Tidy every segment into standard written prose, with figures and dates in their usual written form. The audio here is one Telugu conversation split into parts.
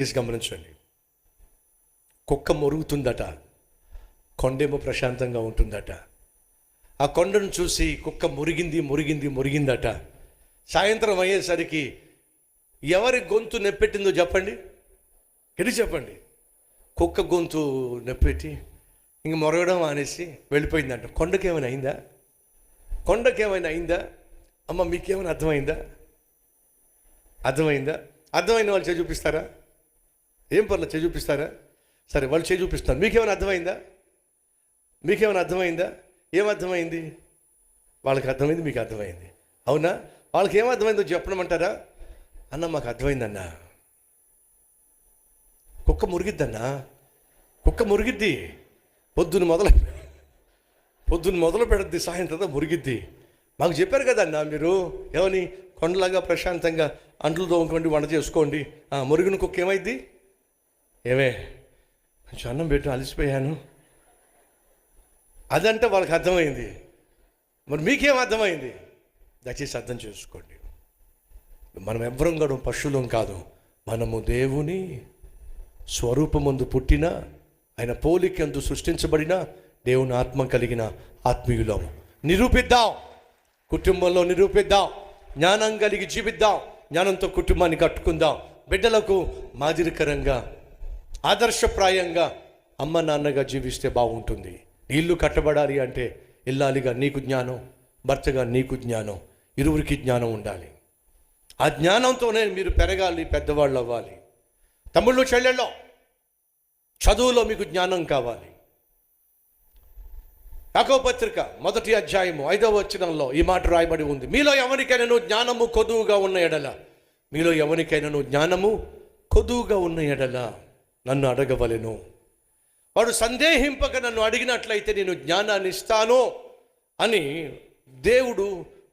తీసి గమనించండి. కుక్క మొరుగుతుందట, కొండేమో ప్రశాంతంగా ఉంటుందట. ఆ కొండను చూసి కుక్క మురిగిందట. సాయంత్రం అయ్యేసరికి ఎవరి గొంతు నొప్పెట్టిందో చెప్పండి, చెప్పండి. కుక్క గొంతు నొప్పెట్టి ఇంక మొరగడం అనేసి వెళ్ళిపోయిందంట. కొండకేమైనా అయిందా? అమ్మ మీకేమైనా అర్థమైందా? అర్థమైన వాళ్ళు చేయి చూపిస్తారా? ఏం పర్లేదు, చేయి చూపిస్తారా? సరే, వాళ్ళు చేయి చూపిస్తారు. మీకేమైనా అర్థమైందా? ఏమర్థమైంది? వాళ్ళకి అర్థమైంది, మీకు అర్థమైంది. అవునా? వాళ్ళకి ఏమర్థమైందో చెప్పడమంటారా? అన్న మాకు అర్థమైందన్నా, కుక్క మురిగిద్ది. పొద్దున్న మొదలు పెడద్ది, సాయంత్రం మురిగిద్ది. మాకు చెప్పారు కదన్నా మీరు, ఏమని? కొండలాగా ప్రశాంతంగా అంట్లు తోముకోండి, వంట చేసుకోండి. మురిగిన కుక్క ఏమైంది? ఏమే కొంచెం అన్నం పెట్టు, అలసిపోయాను. అదంటే వాళ్ళకి అర్థమైంది. మరి మీకేం అర్థమైంది? దయచేసి అర్థం చేసుకోండి. మనం ఎవ్వరం కూడా పశువులం కాదు. మనము దేవుని స్వరూపమందు పుట్టిన, ఆయన పోలికందు సృష్టించబడిన, దేవుని ఆత్మ కలిగిన ఆత్మీయులము. నిరూపిద్దాం, కుటుంబంలో నిరూపిద్దాం, జ్ఞానం కలిగి జీవిద్దాం, జ్ఞానంతో కుటుంబాన్ని కట్టుకుందాం. బిడ్డలకు మాదిరికరంగా, ఆదర్శప్రాయంగా అమ్మ నాన్నగా జీవిస్తే బాగుంటుంది. ఇల్లు కట్టబడాలి అంటే ఇల్లాలిగా నీకు జ్ఞానం, భర్తగా నీకు జ్ఞానం, ఇరువురికి జ్ఞానం ఉండాలి. ఆ జ్ఞానంతోనే మీరు పెరగాలి, పెద్దవాళ్ళు అవ్వాలి. తమ్ముళ్ళు చెల్లెళ్ళో చదువులో మీకు జ్ఞానం కావాలి. యాకోబు పత్రిక 1వ అధ్యాయము 5వ వచనంలో ఈ మాట రాయబడి ఉంది. మీలో ఎవరికైనా జ్ఞానము కొదువుగా ఉన్న ఎడల నన్ను అడగవలెను. వాడు సందేహింపక నన్ను అడిగినట్లయితే నేను జ్ఞానాన్ని ఇస్తాను అని దేవుడు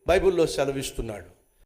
బైబిల్లో సెలవిస్తున్నాడు.